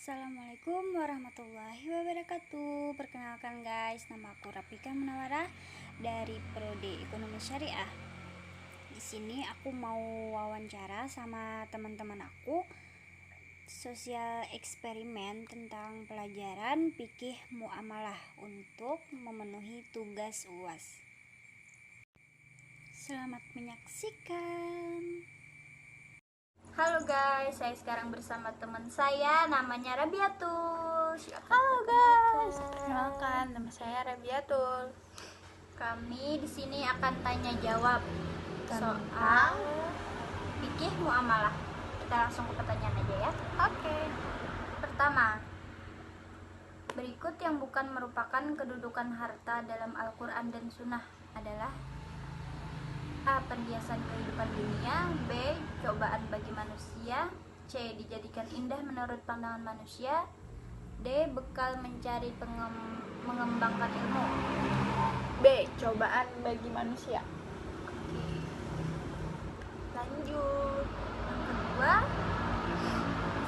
Assalamualaikum warahmatullahi wabarakatuh. Perkenalkan guys, nama aku Rapika Munawarah dari Prodi Ekonomi Syariah. Di sini aku mau wawancara sama teman-teman aku sosial eksperimen tentang pelajaran fikih muamalah untuk memenuhi tugas UAS. Selamat menyaksikan. Halo guys, saya sekarang bersama teman saya namanya Rabiatul. Halo guys, perkenalkan nama saya Rabiatul. Kami di sini akan tanya jawab Tentang soal fikih muamalah. Kita langsung ke pertanyaan aja ya. Oke. Pertama, berikut yang bukan merupakan kedudukan harta dalam Al-Quran dan Sunnah adalah: A. Perhiasan kehidupan dunia. B. Cobaan bagi manusia. C. Dijadikan indah menurut pandangan manusia. D. Bekal mencari mengembangkan ilmu. B. Cobaan bagi manusia. Oke. Lanjut. Yang kedua,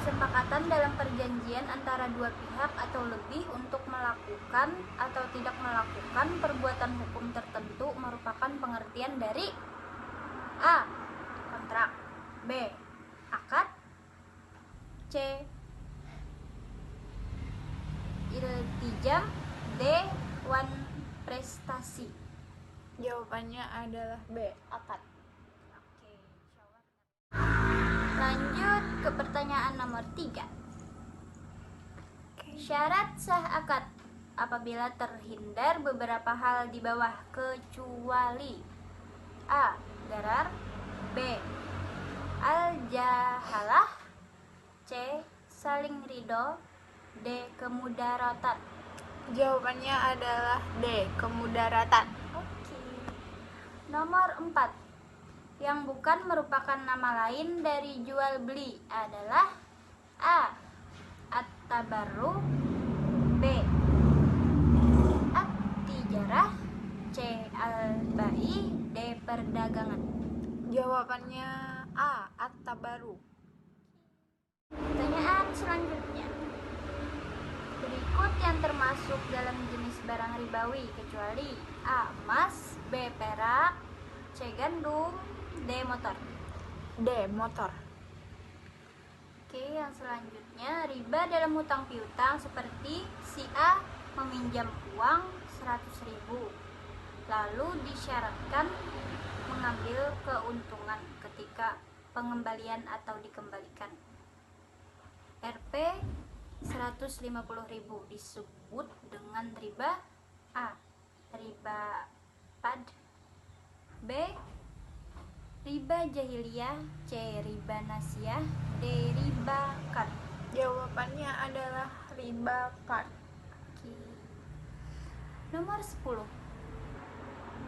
kesepakatan dalam perjanjian antara dua pihak atau lebih untuk melakukan atau tidak melakukan perbuatan hukum tertentu merupakan pengertian dari: A. Kontrak. B. Akad. C. Iltijam. D. Wan prestasi. Jawabannya adalah B. Akad. Oke, insyaallah. Lanjut ke pertanyaan nomor 3. Syarat sah akad apabila terhindar beberapa hal di bawah kecuali: A. Darar. B. Al-jahalah. C. Saling ridho. D. Kemudaratan. Jawabannya adalah D. Kemudaratan. Oke. Nomor 4. Yang bukan merupakan nama lain dari jual beli adalah: A. At-tabarru. B. At-tijarah. C. Al-bai. D. Perdagangan. Jawabannya A. At-tabaru. Pertanyaan selanjutnya. Berikut yang termasuk dalam jenis barang ribawi kecuali: A. Emas. B. Perak. C. Gandum. D. Motor. D. Motor. Oke, yang selanjutnya, riba dalam hutang piutang seperti si A meminjam uang 100.000 lalu disyaratkan mengambil keuntungan ketika pengembalian atau dikembalikan. Rp 150.000 disebut dengan riba: A. Riba pad. B. Riba jahiliyah. C. Riba nasiyah. D. Riba kad. Jawabannya adalah riba kad. Oke. Nomor 10.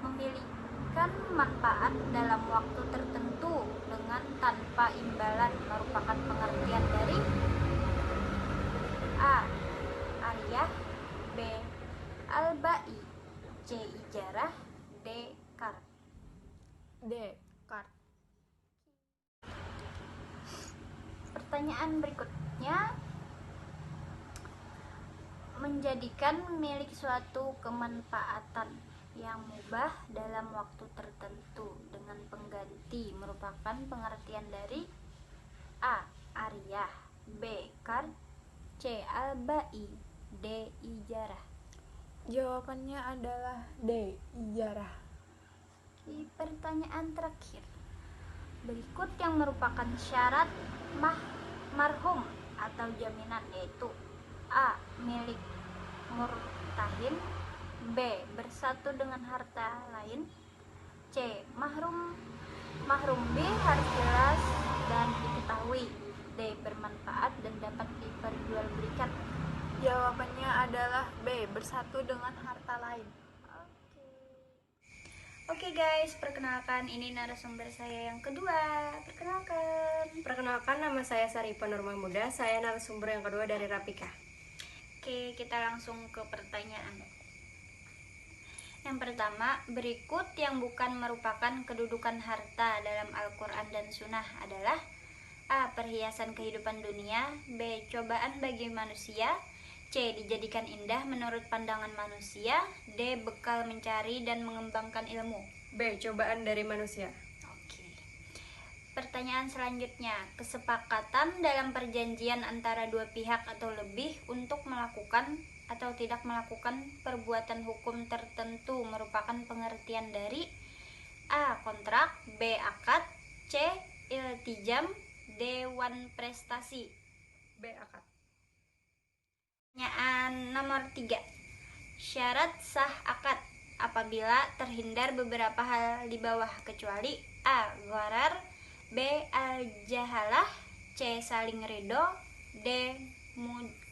Memilihkan manfaat dalam waktu tertentu dengan tanpa imbalan merupakan pengertian dari: A. Ariyah. B. Al-bai. C. Ijarah. D. Kar. D. Kad. Pertanyaan berikutnya, menjadikan milik suatu kemanfaatan yang mubah dalam waktu tertentu dengan pengganti merupakan pengertian dari: A. Ariyah. B. Kar. C. Al-bai. D. Ijarah. Jawabannya adalah D. Ijarah. Di pertanyaan terakhir, berikut yang merupakan syarat marhum atau jaminan yaitu: A. Milik murtahin. B. Bersatu dengan harta lain. C. Mahrum B harus jelas dan diketahui. D. Bermanfaat dan dapat diperjualbelikan. Jawabannya adalah B. Bersatu dengan harta lain. Oke guys, perkenalkan, ini narasumber saya yang kedua. Perkenalkan, nama saya Sarifa Nur Mahmuda. Saya narasumber yang kedua dari Rapika. Oke, kita langsung ke pertanyaan. Yang pertama, berikut yang bukan merupakan kedudukan harta dalam Al-Quran dan Sunnah adalah: A. Perhiasan kehidupan dunia. B. Cobaan bagi manusia. C. Dijadikan indah menurut pandangan manusia. D. Bekal mencari dan mengembangkan ilmu. B. Cobaan dari manusia. Oke. Pertanyaan selanjutnya, kesepakatan dalam perjanjian antara dua pihak atau lebih untuk melakukan atau tidak melakukan perbuatan hukum tertentu merupakan pengertian dari A. Kontrak. B. Akad. C. Iltijam. D. Wan prestasi. B. Akad. Pertanyaan nomor 3. Syarat sah akad apabila terhindar beberapa hal di bawah kecuali A. Gharar. B. Al-jahalah. C. Saling ridho. D.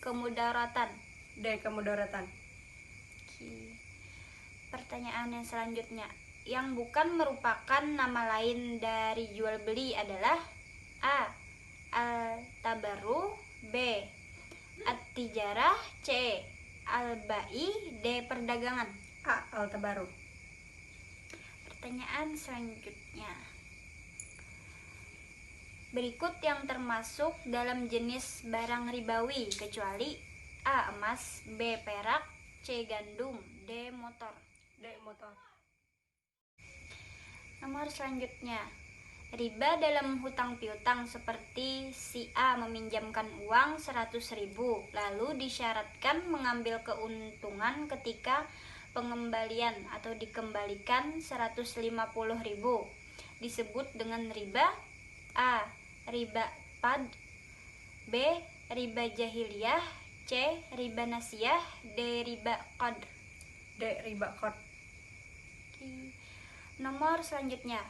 Kemudaratan. D. Kemudaratan. Pertanyaan yang selanjutnya, yang bukan merupakan nama lain dari jual beli adalah A. Al-tabarru. B. At-tijarah. C. Al-bai. D. Perdagangan. A. Al-tabarru. Pertanyaan selanjutnya, berikut yang termasuk dalam jenis barang ribawi kecuali A. Emas. B. Perak. C. Gandum. D. Motor. D. Motor. Nomor selanjutnya, riba dalam hutang piutang seperti si A meminjamkan uang 100.000 lalu disyaratkan mengambil keuntungan ketika pengembalian atau dikembalikan 150.000 disebut dengan riba. A. Riba pad. B. Riba jahiliyah. C. Riba nasiyah. D. Riba qad. D. Riba qad. Nomor selanjutnya,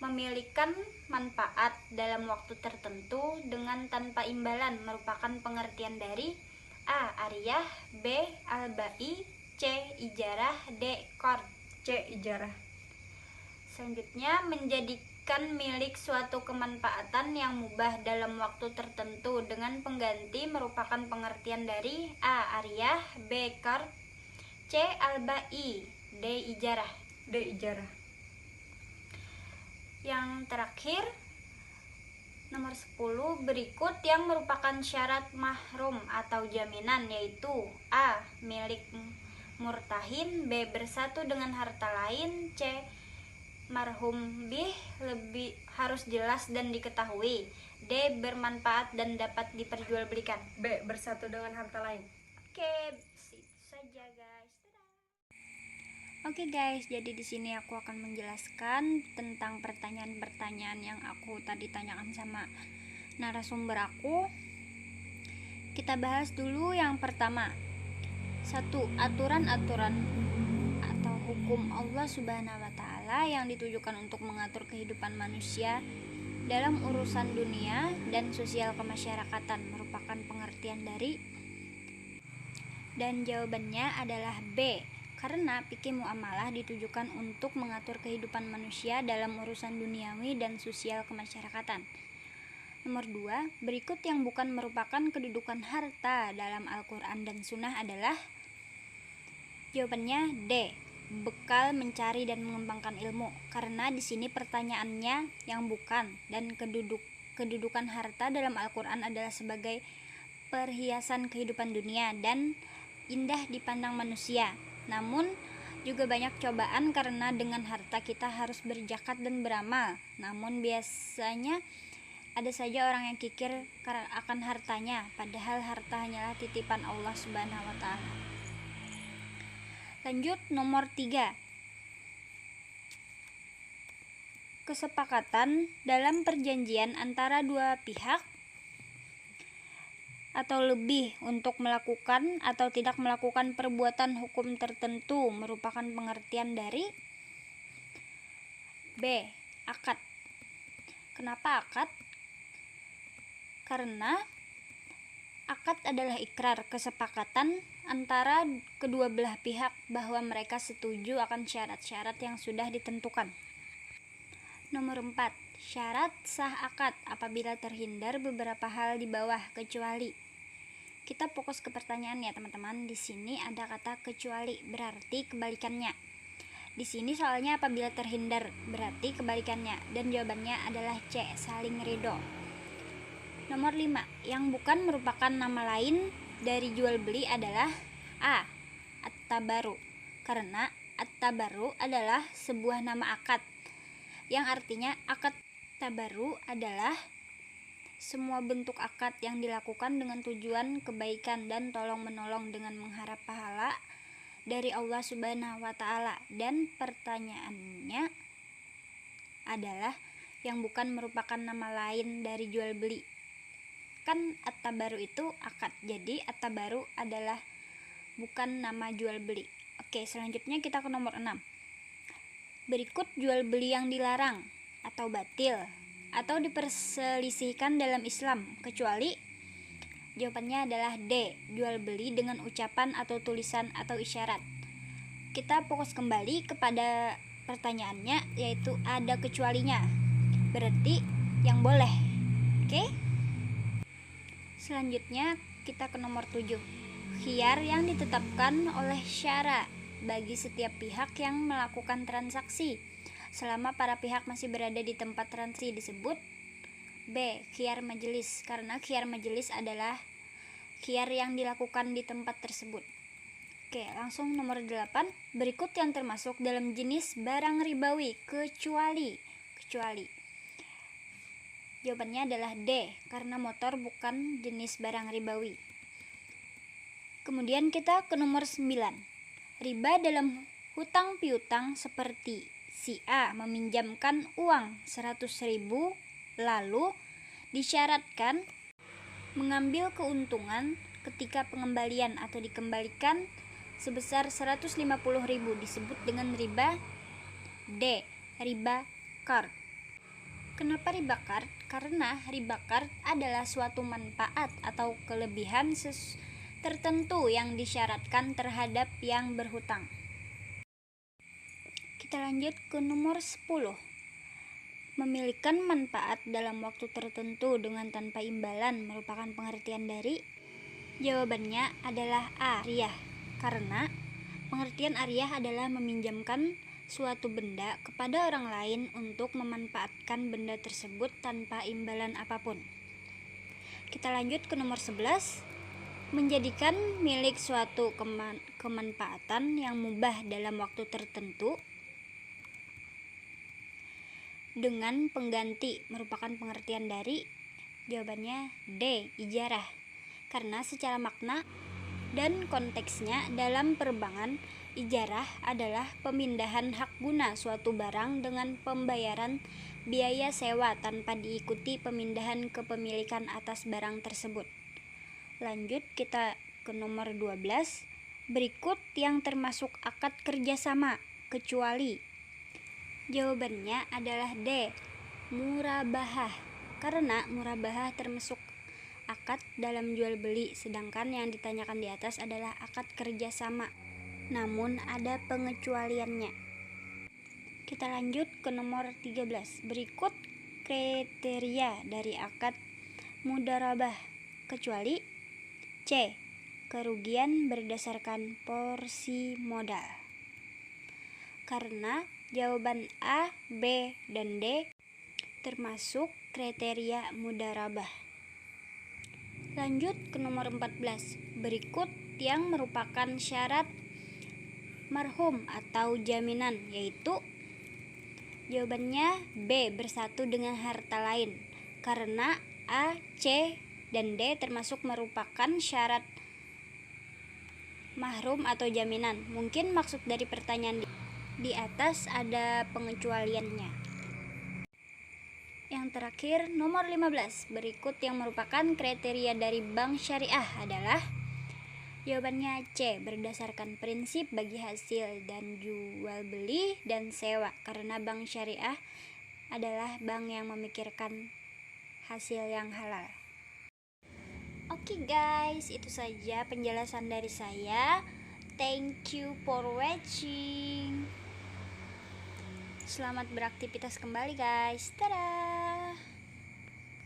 memiliki manfaat dalam waktu tertentu dengan tanpa imbalan merupakan pengertian dari A. Ariyah. B. Al-bai. C. Ijarah. D. qard. C. Ijarah. Selanjutnya, menjadikan milik suatu kemanfaatan yang mubah dalam waktu tertentu dengan pengganti merupakan pengertian dari A. Ariyah. B. qard. C. Al-bai. D. Ijarah. D. Ijarah. Yang terakhir, nomor 10, berikut yang merupakan syarat mahrum atau jaminan yaitu A. Milik murtahin. B. Bersatu dengan harta lain. C. Marhum bih, lebih harus jelas dan diketahui. D. Bermanfaat dan dapat diperjualbelikan. B. Bersatu dengan harta lain. Oke, itu saja guys. Oke guys, jadi di sini aku akan menjelaskan tentang pertanyaan-pertanyaan yang aku tadi tanyakan sama narasumber aku. Kita bahas dulu yang pertama. 1. Aturan-aturan atau hukum Allah Subhanahu wa taala yang ditujukan untuk mengatur kehidupan manusia dalam urusan dunia dan sosial kemasyarakatan merupakan pengertian dari, dan jawabannya adalah B. Karena fikih muamalah ditujukan untuk mengatur kehidupan manusia dalam urusan duniawi dan sosial kemasyarakatan. Nomor 2, berikut yang bukan merupakan kedudukan harta dalam Al-Quran dan Sunnah adalah, jawabannya D. Bekal mencari dan mengembangkan ilmu. Karena di sini pertanyaannya yang bukan, dan kedudukan harta dalam Al-Quran adalah sebagai perhiasan kehidupan dunia dan indah dipandang manusia. Namun juga banyak cobaan karena dengan harta kita harus berzakat dan beramal. Namun biasanya ada saja orang yang kikir akan hartanya, padahal harta hanyalah titipan Allah Subhanahu wa taala. Lanjut nomor 3. Kesepakatan dalam perjanjian antara dua pihak atau lebih untuk melakukan atau tidak melakukan perbuatan hukum tertentu merupakan pengertian dari B. Akad. Kenapa akad? Karena akad adalah ikrar kesepakatan antara kedua belah pihak bahwa mereka setuju akan syarat-syarat yang sudah ditentukan. Nomor 4. Syarat sah akad apabila terhindar beberapa hal di bawah kecuali. Kita fokus ke pertanyaan ya teman-teman. Di sini ada kata kecuali, berarti kebalikannya. Di sini soalnya apabila terhindar berarti kebalikannya, dan jawabannya adalah C. Saling ridho. Nomor 5, yang bukan merupakan nama lain dari jual beli adalah A. At-tabaru, karena at-tabaru adalah sebuah nama akad yang artinya akad tabaru adalah semua bentuk akad yang dilakukan dengan tujuan kebaikan dan tolong-menolong dengan mengharap pahala dari Allah Subhanahu wa taala. Dan pertanyaannya adalah yang bukan merupakan nama lain dari jual beli. Kan at-tabaru itu akad. Jadi at-tabaru adalah bukan nama jual beli. Oke, selanjutnya kita ke nomor 6. Berikut jual beli yang dilarang atau batil atau diperselisihkan dalam Islam kecuali, jawabannya adalah D. Jual beli dengan ucapan atau tulisan atau isyarat. Kita fokus kembali kepada pertanyaannya, yaitu ada kecualinya. Berarti yang boleh. Oke? Selanjutnya kita ke nomor 7. Khiyar yang ditetapkan oleh syara bagi setiap pihak yang melakukan transaksi selama para pihak masih berada di tempat transaksi disebut B. Khiyar majelis, karena khiyar majelis adalah khiyar yang dilakukan di tempat tersebut. Oke, langsung nomor 8. Berikut yang termasuk dalam jenis barang ribawi kecuali. Jawabannya adalah D, karena motor bukan jenis barang ribawi. Kemudian kita ke nomor 9. Riba dalam hutang piutang seperti si A meminjamkan uang 100.000 lalu disyaratkan mengambil keuntungan ketika pengembalian atau dikembalikan sebesar 150.000 disebut dengan riba D. Riba qard. Kenapa riba qard? Karena riba qard adalah suatu manfaat atau kelebihan tertentu yang disyaratkan terhadap yang berhutang. Kita lanjut ke nomor 10. Memiliki manfaat dalam waktu tertentu dengan tanpa imbalan merupakan pengertian dari, jawabannya adalah A. Riyah, karena pengertian ariyah adalah meminjamkan suatu benda kepada orang lain untuk memanfaatkan benda tersebut tanpa imbalan apapun. Kita lanjut ke nomor 11. Menjadikan milik suatu kemanfaatan yang mubah dalam waktu tertentu dengan pengganti merupakan pengertian dari, jawabannya D. Ijarah, karena secara makna dan konteksnya dalam perbankan, ijarah adalah pemindahan hak guna suatu barang dengan pembayaran biaya sewa tanpa diikuti pemindahan kepemilikan atas barang tersebut. Lanjut kita ke nomor 12. Berikut yang termasuk akad kerjasama kecuali, jawabannya adalah D. Murabahah, karena murabahah termasuk akad dalam jual beli, sedangkan yang ditanyakan di atas adalah akad kerjasama, namun ada pengecualiannya. Kita lanjut ke nomor 13. Berikut kriteria dari akad mudharabah kecuali C. Kerugian berdasarkan porsi modal, karena jawaban A, B, dan D termasuk kriteria mudharabah. Lanjut ke nomor 14. Berikut yang merupakan syarat marhum atau jaminan, yaitu, jawabannya B. Bersatu dengan harta lain, karena A, C, dan D termasuk merupakan syarat mahrum atau jaminan. Mungkin maksud dari pertanyaan di atas ada pengecualiannya. Yang terakhir, nomor 15. Berikut yang merupakan kriteria dari bank syariah adalah, jawabannya C. Berdasarkan prinsip bagi hasil dan jual beli dan sewa, karena bank syariah adalah bank yang memikirkan hasil yang halal. Oke guys, itu saja penjelasan dari saya. Thank you for watching. Selamat beraktivitas kembali guys. Dadah.